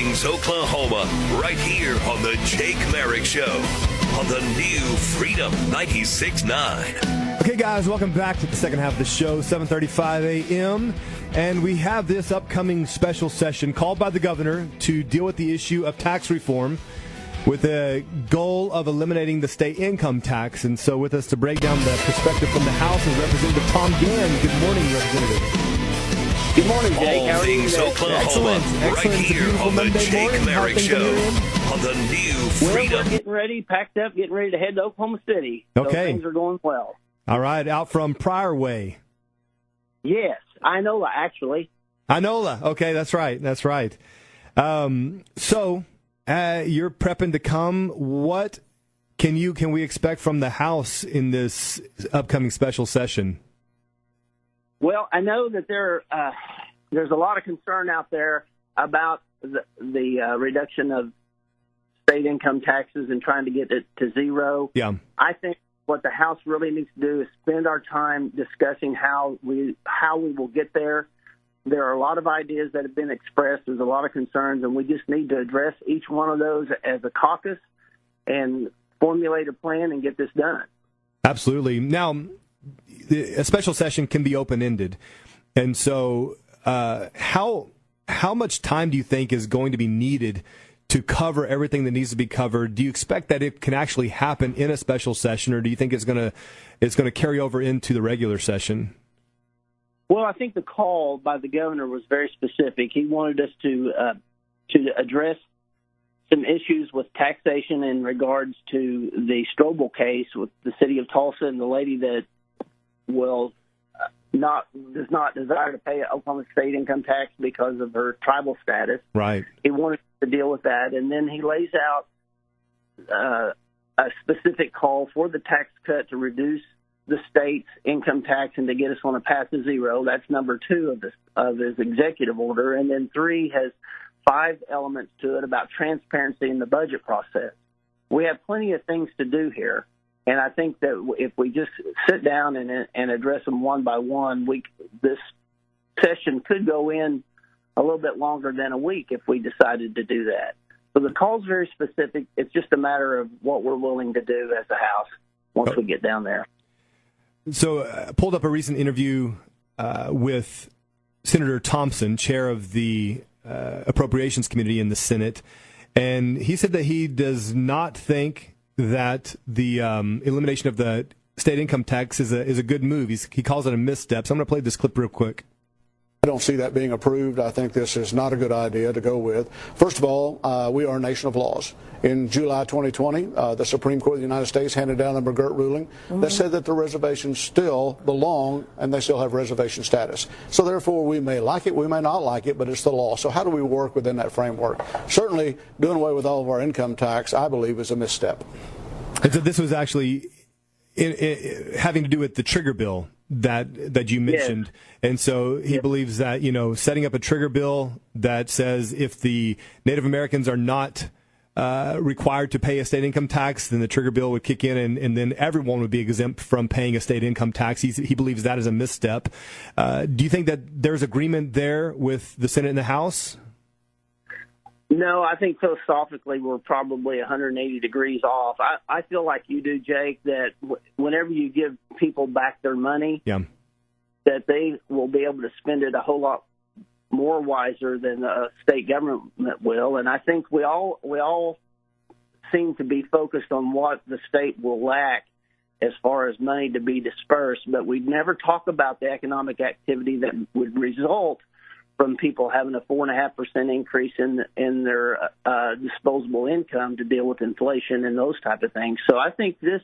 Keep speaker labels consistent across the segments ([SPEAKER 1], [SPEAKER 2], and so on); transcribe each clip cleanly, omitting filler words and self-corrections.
[SPEAKER 1] things Oklahoma, right here on the Jake Merrick Show on the new Freedom 96.9.
[SPEAKER 2] Okay, guys, welcome back to the second half of the show, 7:35 a.m., and we have this upcoming special session called by the governor to deal with the issue of tax reform with the goal of eliminating the state income tax. And so with us to break down the perspective from the House is Representative Tom Gann. Good morning, Representative.
[SPEAKER 3] Good morning, Jake.
[SPEAKER 1] All things Oklahoma,
[SPEAKER 2] Excellent.
[SPEAKER 1] right here on the
[SPEAKER 2] Monday
[SPEAKER 1] Jake
[SPEAKER 2] morning.
[SPEAKER 1] Merrick Show on the new
[SPEAKER 3] Well,
[SPEAKER 1] Freedom.
[SPEAKER 3] we're getting ready, packed up, getting ready to head to Oklahoma City. So
[SPEAKER 2] Okay.
[SPEAKER 3] things are going well.
[SPEAKER 2] All right, out from Pryor Way.
[SPEAKER 3] Yes, I know, actually.
[SPEAKER 2] Inola. Okay, that's right. That's right. So you're prepping to come. What can we expect from the House in this upcoming special session?
[SPEAKER 3] Well, I know that there's a lot of concern out there about the reduction of state income taxes and trying to get it to zero.
[SPEAKER 2] Yeah.
[SPEAKER 3] I think what the House really needs to do is spend our time discussing how we will get there. There are a lot of ideas that have been expressed. There's a lot of concerns, and we just need to address each one of those as a caucus and formulate a plan and get this done.
[SPEAKER 2] Absolutely. Now, a special session can be open-ended. And so how much time do you think is going to be needed to cover everything that needs to be covered? Do you expect that it can actually happen in a special session, or do you think it's going to carry over into the regular session?
[SPEAKER 3] Well, I think the call by the governor was very specific. He wanted us to address some issues with taxation in regards to the Strobel case with the city of Tulsa and the lady that does not desire to pay Oklahoma state income tax because of her tribal status.
[SPEAKER 2] Right.
[SPEAKER 3] He wanted to deal with that, and then he lays out a specific call for the tax cut to reduce the state's income tax and to get us on a path to zero. That's number 2 of his executive order. And then 3 has 5 elements to it about transparency in the budget process. We have plenty of things to do here. And I think that if we just sit down and address them one by one, this session could go in a little bit longer than a week if we decided to do that. So the call's very specific. It's just a matter of what we're willing to do as a House once we get down there.
[SPEAKER 2] So I pulled up a recent interview with Senator Thompson, chair of the Appropriations Committee in the Senate, and he said that he does not think that the elimination of the state income tax is a good move. He calls it a misstep. So I'm going to play this clip real quick.
[SPEAKER 4] I don't see that being approved. I think this is not a good idea to go with. First of all, we are a nation of laws. In July 2020, the Supreme Court of the United States handed down the McGirt ruling that said that the reservations still belong and they still have reservation status. So therefore, we may like it, we may not like it, but it's the law. So how do we work within that framework? Certainly, doing away with all of our income tax, I believe, is a misstep.
[SPEAKER 2] And so this was actually having to do with the trigger bill that you mentioned. Yes. And so he believes that, setting up a trigger bill that says if the Native Americans are not required to pay a state income tax, then the trigger bill would kick in and then everyone would be exempt from paying a state income tax. He believes that is a misstep. Do you think that there's agreement there with the Senate and the House?
[SPEAKER 3] No, I think philosophically we're probably 180 degrees off. I feel like you do, Jake, that whenever you give people back their money, that they will be able to spend it a whole lot more wiser than the state government will. And I think we all seem to be focused on what the state will lack as far as money to be dispersed, but we never talk about the economic activity that would result from people having a 4.5% increase in their disposable income to deal with inflation and those type of things. So I think this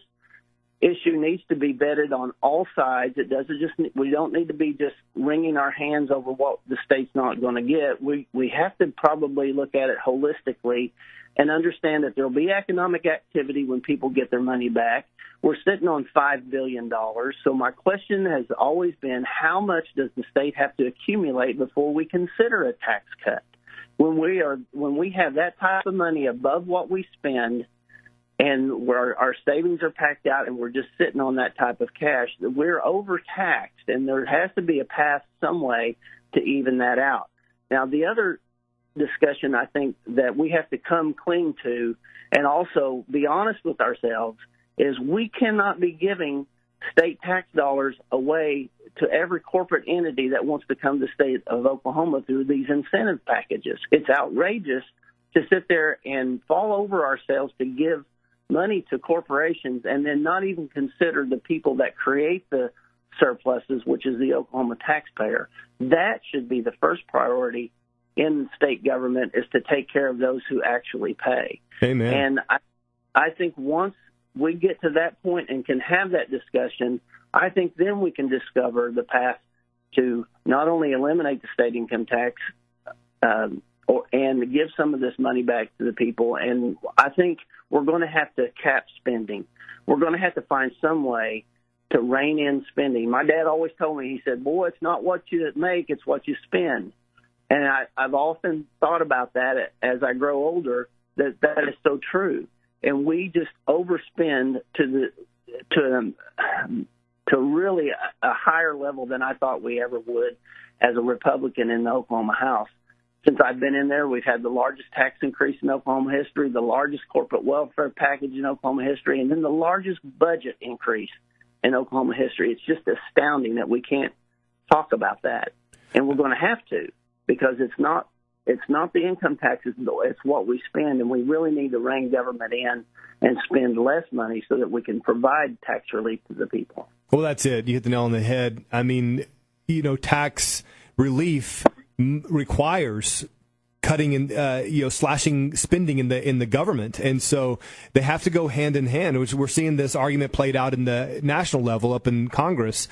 [SPEAKER 3] issue needs to be vetted on all sides. We don't need to be just wringing our hands over what the state's not going to get. We have to probably look at it holistically and understand that there will be economic activity when people get their money back. We're sitting on $5 billion. So my question has always been, how much does the state have to accumulate before we consider a tax cut? When we have that type of money above what we spend and where our savings are packed out and we're just sitting on that type of cash, we're overtaxed, and there has to be a path some way to even that out. Now, the other discussion I think that we have to come clean to and also be honest with ourselves is we cannot be giving state tax dollars away to every corporate entity that wants to come to the state of Oklahoma through these incentive packages. It's outrageous to sit there and fall over ourselves to give money to corporations and then not even consider the people that create the surpluses, which is the Oklahoma taxpayer. That should be the first priority in state government, is to take care of those who actually pay.
[SPEAKER 2] Amen.
[SPEAKER 3] And I think once we get to that point and can have that discussion, I think then we can discover the path to not only eliminate the state income tax and give some of this money back to the people. And I think we're going to have to cap spending. We're going to have to find some way to rein in spending. My dad always told me, he said, boy, it's not what you make, it's what you spend. And I've often thought about that as I grow older, that is so true. And we just overspend to really a higher level than I thought we ever would as a Republican in the Oklahoma House. Since I've been in there, we've had the largest tax increase in Oklahoma history, the largest corporate welfare package in Oklahoma history, and then the largest budget increase in Oklahoma history. It's just astounding that we can't talk about that. And we're going to have to, because it's not the income taxes, it's what we spend, and we really need to rein government in and spend less money so that we can provide tax relief to the people.
[SPEAKER 2] Well, that's it. You hit the nail on the head. I mean, tax relief requires cutting and slashing spending in the government, and so they have to go hand in hand. Which we're seeing this argument played out in the national level up in Congress,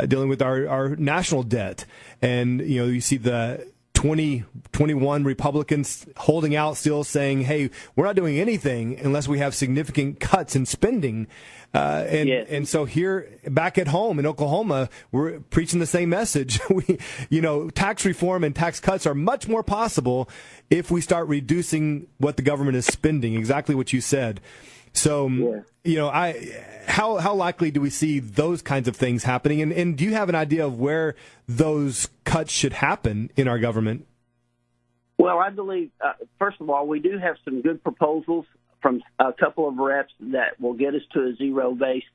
[SPEAKER 2] dealing with our national debt, and you see the 21 Republicans holding out, still saying, "Hey, we're not doing anything unless we have significant cuts in spending." And so here, back at home in Oklahoma, we're preaching the same message. Tax reform and tax cuts are much more possible if we start reducing what the government is spending. Exactly what you said. So, how likely do we see those kinds of things happening? And do you have an idea of where those cuts should happen in our government?
[SPEAKER 3] Well, I believe, first of all, we do have some good proposals from a couple of reps that will get us to a zero-based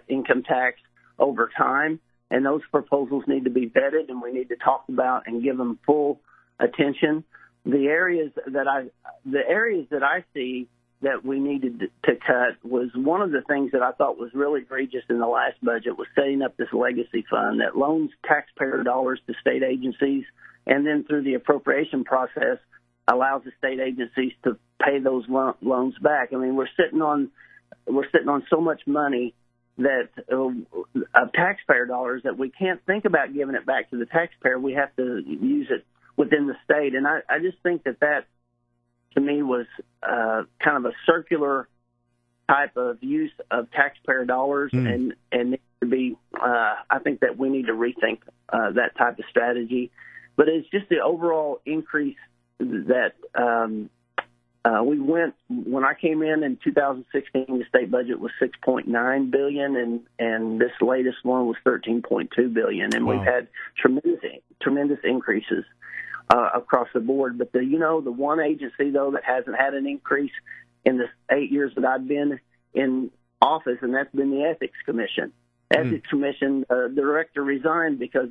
[SPEAKER 3] income tax over time. And those proposals need to be vetted, and we need to talk about and give them full attention. The areas that I see that we needed to cut was one of the things that I thought was really egregious in the last budget was setting up this legacy fund that loans taxpayer dollars to state agencies, and then through the appropriation process allows the state agencies to pay those loans back. I mean, we're sitting on so much money that of taxpayer dollars that we can't think about giving it back to the taxpayer. We have to use it within the state, and I just think that to me was kind of a circular type of use of taxpayer dollars, and needs to be. I think that we need to rethink that type of strategy. But it's just the overall increase that we went when I came in 2016. The state budget was $6.9 billion, and this latest one was $13.2 billion, and We've had tremendous increases across the board. But the one agency though that hasn't had an increase in the 8 years that I've been in office, and that's been the Ethics Commission. Ethics Commission, the director resigned because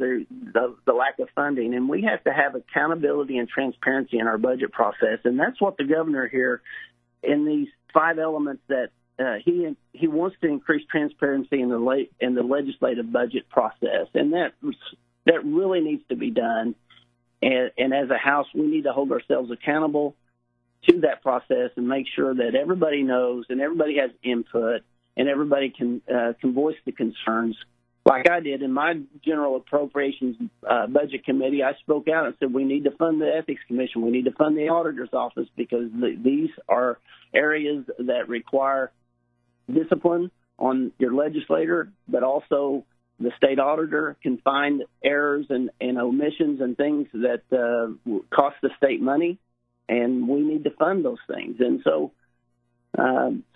[SPEAKER 3] of the lack of funding, and we have to have accountability and transparency in our budget process, and that's what the governor here, in these 5 elements that he wants to increase transparency in the legislative budget process, and that really needs to be done. And as a House, we need to hold ourselves accountable to that process and make sure that everybody knows and everybody has input and everybody can voice the concerns. Like I did in my General Appropriations Budget Committee, I spoke out and said we need to fund the Ethics Commission, we need to fund the Auditor's Office, because these are areas that require discipline on your legislator, but also the state auditor can find errors and omissions and things that cost the state money, and we need to fund those things. And so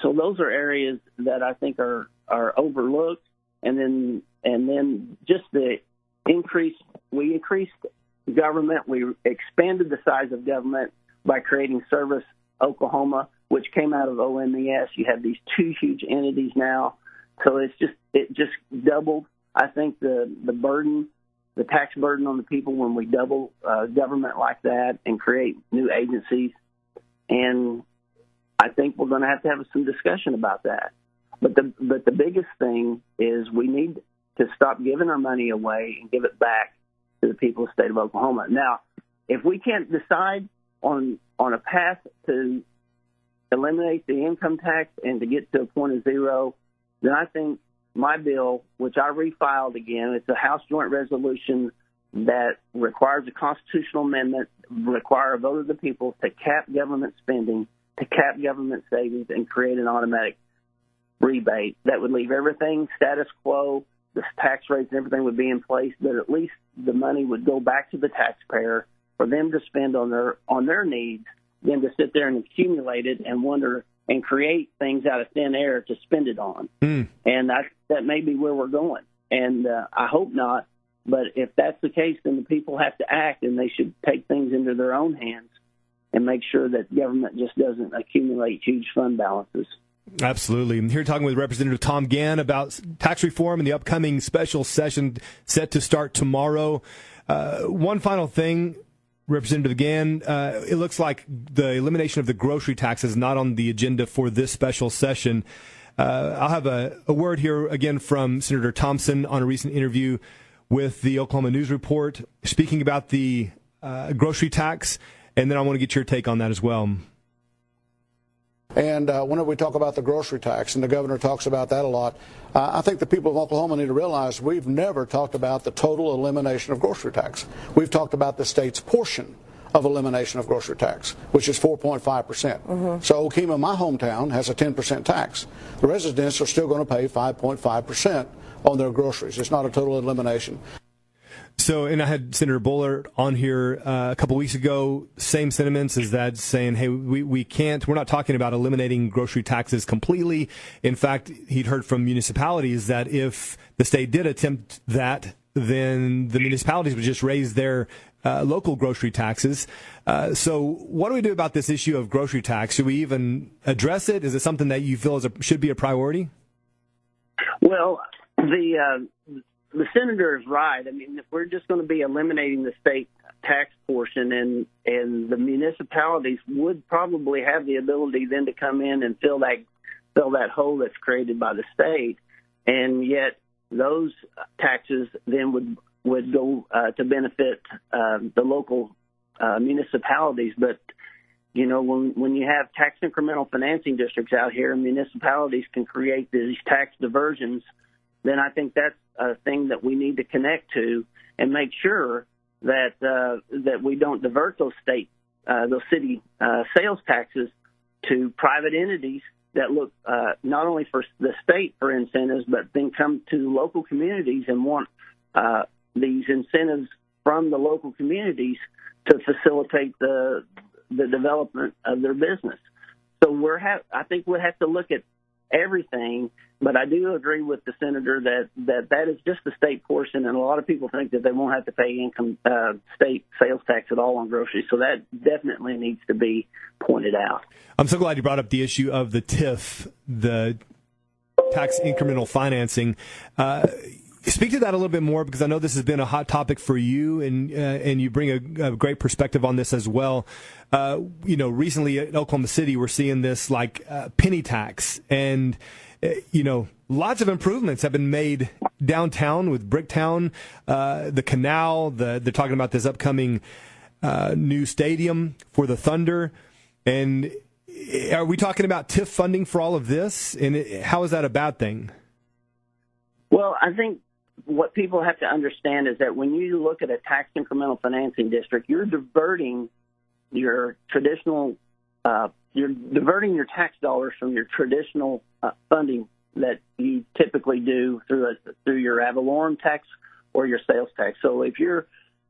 [SPEAKER 3] those are areas that I think are overlooked. And then just the increase, we increased government. We expanded the size of government by creating Service Oklahoma, which came out of OMES. You have these two huge entities now. So it just doubled, I think, the burden, the tax burden on the people when we double government like that and create new agencies. And I think we're going to have some discussion about that. But the biggest thing is we need to stop giving our money away and give it back to the people of the state of Oklahoma. Now, if we can't decide on a path to eliminate the income tax and to get to a point of zero, then I think my bill, which I refiled again, it's a House Joint Resolution that requires a constitutional amendment, require a vote of the people to cap government spending, to cap government savings, and create an automatic rebate. That would leave everything status quo. The tax rates and everything would be in place, but at least the money would go back to the taxpayer for them to spend on their needs, than to sit there and accumulate it and wonder and create things out of thin air to spend it on. And that may be where we're going. And I hope not. But if that's the case, then the people have to act, and they should take things into their own hands and make sure that government just doesn't accumulate huge fund balances.
[SPEAKER 2] Absolutely. I'm here talking with Representative Tom Gann about tax reform and the upcoming special session set to start tomorrow. One final thing, Representative Gann, it looks like the elimination of the grocery tax is not on the agenda for this special session. I'll have a word here again from Senator Thompson on a recent interview with the Oklahoma News Report, speaking about the grocery tax, and then I want to get your take on that as well.
[SPEAKER 4] And whenever we talk about the grocery tax, and the governor talks about that a lot, I think the people of Oklahoma need to realize we've never talked about the total elimination of grocery tax. We've talked about the state's portion of elimination of grocery tax, which is 4.5%. So Okemah, my hometown, has a 10% tax. The residents are still going to pay 5.5% on their groceries. It's not a total elimination.
[SPEAKER 2] So, and I had Senator Bullard on here a couple weeks ago, same sentiments as that, saying, hey, we're not talking about eliminating grocery taxes completely. In fact, he'd heard from municipalities that if the state did attempt that, then the municipalities would just raise their local grocery taxes. So what do we do about this issue of grocery tax? Should we even address it? Is it something that you feel should be a priority?
[SPEAKER 3] Well, the senator is right. I mean, if we're just going to be eliminating the state tax portion, and the municipalities would probably have the ability then to come in and fill that hole that's created by the state, and yet those taxes then would go to benefit the local municipalities. But you know, when you have tax incremental financing districts out here, and municipalities can create these tax diversions, then I think that's a thing that we need to connect to and make sure that that we don't divert those city sales taxes to private entities that look not only for the state for incentives, but then come to local communities and want these incentives from the local communities to facilitate the development of their business. So I think we'll have to look at everything, but I do agree with the senator that is just the state portion, and a lot of people think that they won't have to pay state sales tax at all on groceries. So that definitely needs to be pointed out.
[SPEAKER 2] I'm so glad you brought up the issue of the TIF, the tax incremental financing. Speak to that a little bit more, because I know this has been a hot topic for you, and you bring a great perspective on this as well. You know, recently at Oklahoma City, we're seeing this like penny tax, and you know, lots of improvements have been made downtown with Bricktown, the canal. They're talking about this upcoming new stadium for the Thunder, and are we talking about TIF funding for all of this? And how is that a bad thing?
[SPEAKER 3] Well, I think what people have to understand is that when you look at a tax incremental financing district, you're diverting your traditional, you're diverting your tax dollars from your traditional funding that you typically do through your ad valorem tax or your sales tax. So if you're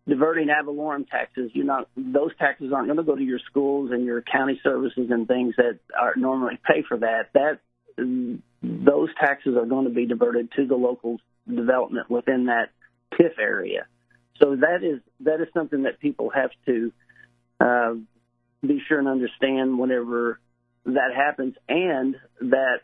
[SPEAKER 3] diverting ad valorem taxes, those taxes aren't going to go to your schools and your county services and things that are normally pay for that. Those taxes are going to be diverted to the local development within that TIF area. So that is something that people have to be sure and understand whenever that happens, and that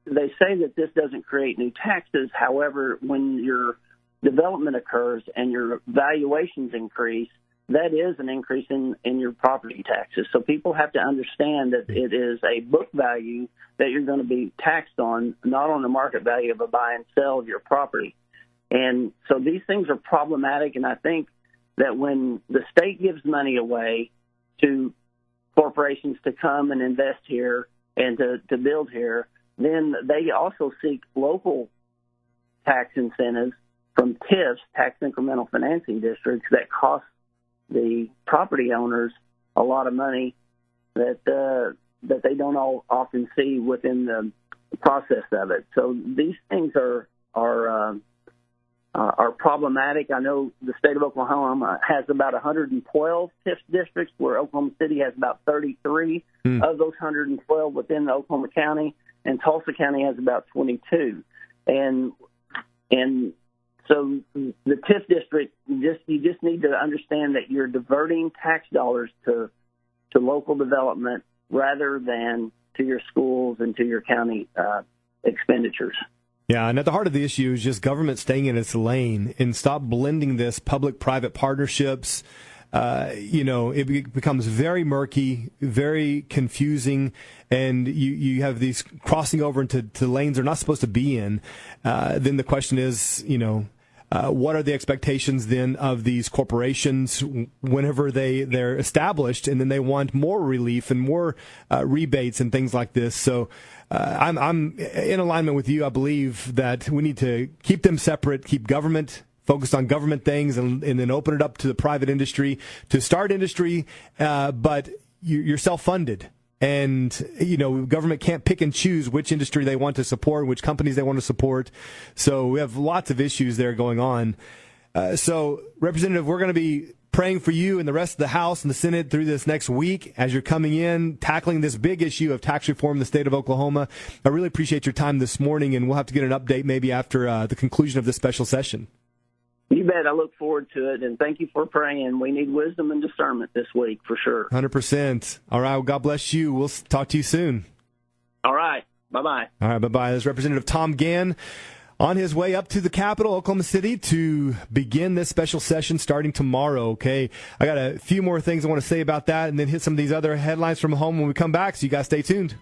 [SPEAKER 3] they say that this doesn't create new taxes. However, when your development occurs and your valuations increase, that is an increase in your property taxes. So people have to understand that it is a book value that you're going to be taxed on, not on the market value of a buy and sell of your property. And so these things are problematic, and I think that when the state gives money away to corporations to come and invest here and to build here, then they also seek local tax incentives from TIFs, Tax Incremental Financing Districts, that cost the property owners a lot of money that they don't often see within the process of it. So these things are problematic. I know the state of Oklahoma has about 112 TIF districts, where Oklahoma City has about 33 of those 112 within Oklahoma County, and Tulsa County has about 22. And so the TIF district, you just need to understand that you're diverting tax dollars to local development rather than to your schools and to your county expenditures.
[SPEAKER 2] Yeah, and at the heart of the issue is just government staying in its lane and stop blending this public-private partnerships. It becomes very murky, very confusing, and you have these crossing over into lanes they're not supposed to be in. Then the question is, what are the expectations then of these corporations whenever they're established, and then they want more relief and more rebates and things like this? So I'm in alignment with you. I believe that we need to keep them separate, keep government focused on government things, and then open it up to the private industry to start industry, but you're self-funded. And, government can't pick and choose which industry they want to support, which companies they want to support. So we have lots of issues there going on. So, Representative, we're going to be praying for you and the rest of the House and the Senate through this next week as you're coming in, tackling this big issue of tax reform in the state of Oklahoma. I really appreciate your time this morning, and we'll have to get an update maybe after the conclusion of this special session.
[SPEAKER 3] You bet. I look forward to it, and thank you for praying. We need wisdom and discernment this week, for sure.
[SPEAKER 2] 100%. All right. Well, God bless you. We'll talk to you soon.
[SPEAKER 3] All right. Bye-bye. All
[SPEAKER 2] right. Bye-bye. This is Representative Tom Gann on his way up to the Capitol, Oklahoma City, to begin this special session starting tomorrow. Okay. I got a few more things I want to say about that, and then hit some of these other headlines from home when we come back, so you guys stay tuned.